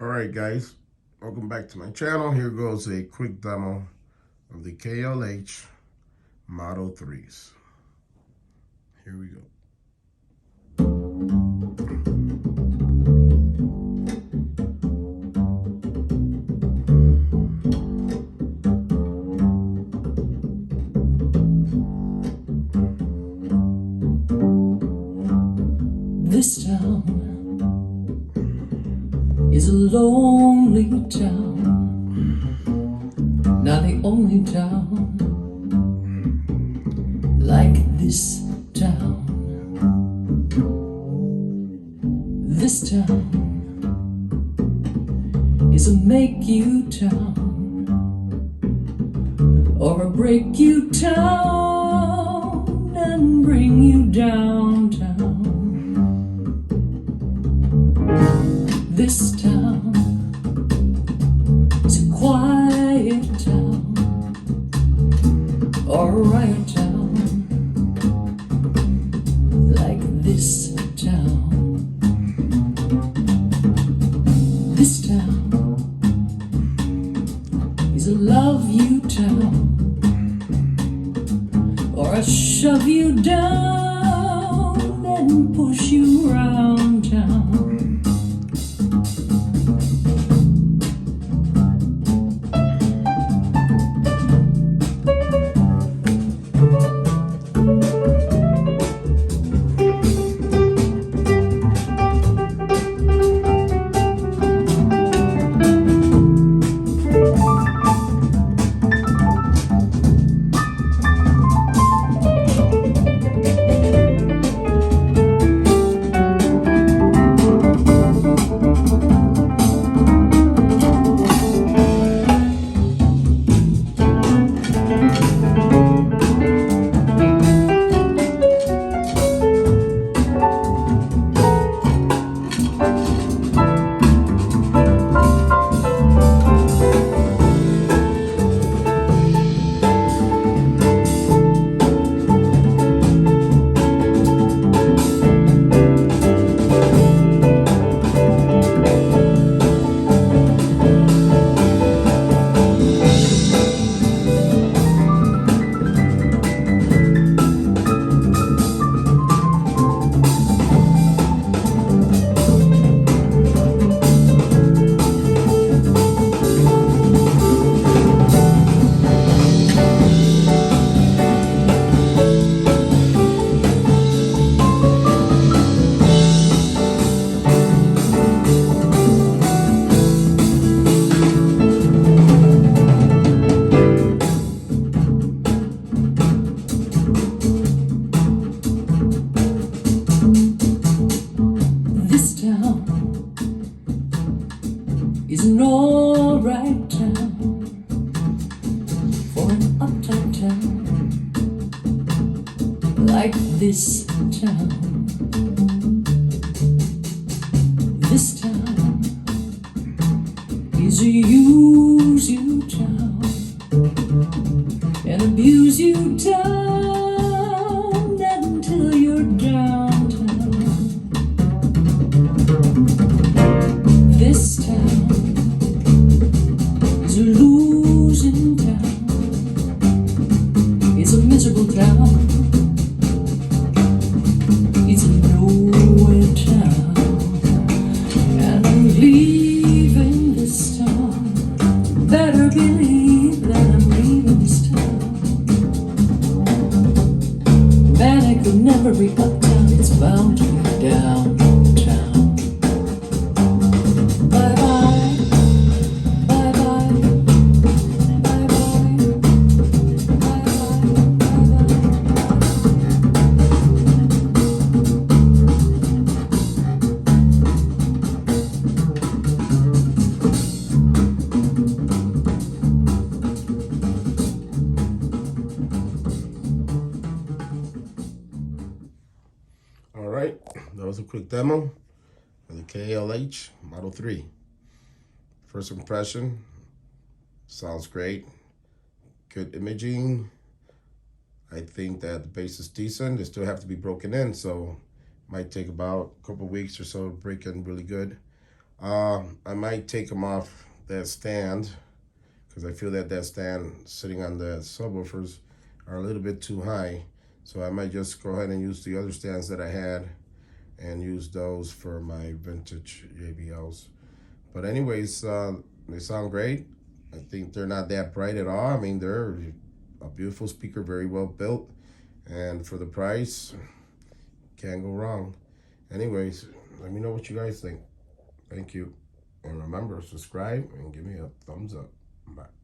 All right, guys, welcome back to my channel. Here goes a quick demo of the KLH Model 3s. Here we go. This town is a lonely town, not the only town like this town. This town is a make you town or a break you town and bring you downtown. This town is a quiet town or a riot town like this town. This town is a love you town or a shove you down and push you around town. Is an alright town for an uptight town like this town. This town is a use you town and abuse you town until you're downtown. This town is a losing town, it's a miserable town, it's a nowhere town, and I'm leaving this town, better believe that I'm leaving this town. Man, it could never be uptown, it's bound to be downtown. All right, that was a quick demo of the KLH Model 3. First impression, sounds great. Good imaging. I think that the bass is decent. They still have to be broken in, so might take about a couple weeks or so to break in really good. I might take them off that stand because I feel that stand sitting on the subwoofers are a little bit too high. So I might just go ahead and use the other stands that I had and use those for my vintage JBLs. But anyways, they sound great. I think they're not that bright at all. I mean, they're a beautiful speaker, very well built. And for the price, can't go wrong. Anyways, let me know what you guys think. Thank you. And remember, subscribe and give me a thumbs up. Bye.